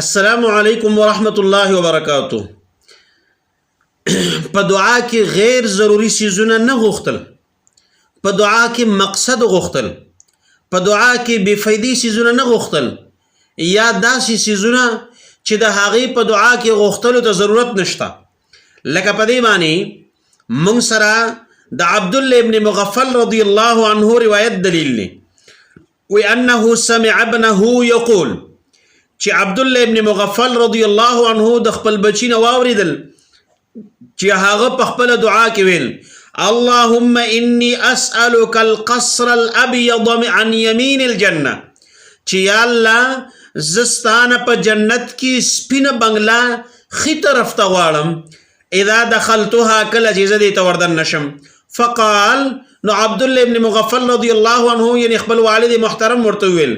السلام علیکم ورحمت الله وبرکاتہ. په دعا کې غیر ضروری سیزونه نه غوښتل، په دعا کې مقصد غوښتل، په دعا کې بے فایدې سیزونه نه غوښتل، یا داسې سیزونه چې د هغې په دعا کې غوښتلو ته ضرورت نشته. لکه په دې باندې موږ سره د عبدالله ابن مغفل رضی الله عنه روایت دلیل دی. وی انه سمع ابنه یقول، چې عبدالله ابن مغفل رضی الله عنه د خپل بچی نه واوریدل چې هغه په خپل دعا کې ویل اللهم انی اسألک القصر الابیض عن یمین الجنه، چې یا الله زستانه په جنت کې سپینه بنگلا خې طرف ته غواړم اذا دخلتها کله چې زه دې ته وردن نشم. فقال، نو عبدالله ابن مغفل رضی الله عنه یعنی خپل والد محترم ورته ویل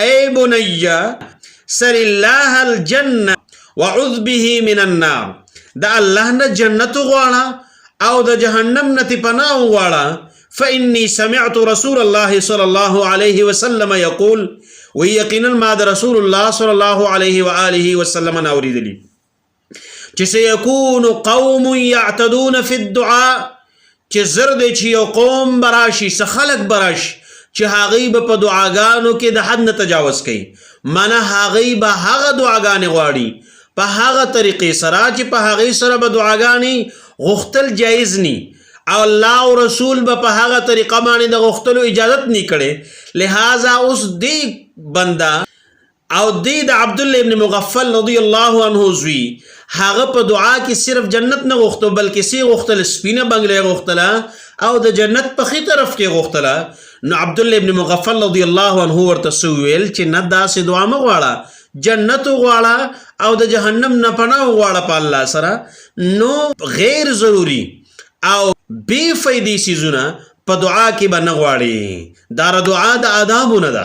ای بنیه سر الله الجنه وعوذ به من النار، دا الله نه جنت غواړه او د جهنم نه پناه غواړه. فإني سمعت رسول الله صلى الله عليه وسلم يقول، ويقينا ما د رسول الله صلى الله عليه وآله وسلم اوریدلی چې سيكون قوم يعتدون في الدعاء، چې زر دی چې یو قوم براشي، څه خلق براشي چې هغوی به په دعاګانو کې د حد نه تجاوز کوي. معنی هغوی به هغه دعاګانې غواړي په هغه طریقې سره چې په هغې سره به دعاګانې غوښتل جایز ني، او الله او رسول به په هغه طریقه باندې د غوښتلو اجازت ني کړی. لہذا اوس دې بنده او دې د عبدالله ابن مغفل رضی الله عنه زوی هغه په دعا کې صرف جنت نه غوښتو بلکې سی غوښتل سپینه بنګله غوښتله او د جنت په ښي طرف کې غوښتله. نو عبدالله ابن مغفل رضی الله عنه ورته ویل چې نه داسې دعا مه غواړه، جنت غواړه او د جهنم نه پناه غواړه په الله سره. نو غیر ضروری او بے فایدې سیزونه په دعا کې به نه غواړي. دا دعا د آدابو نه ده.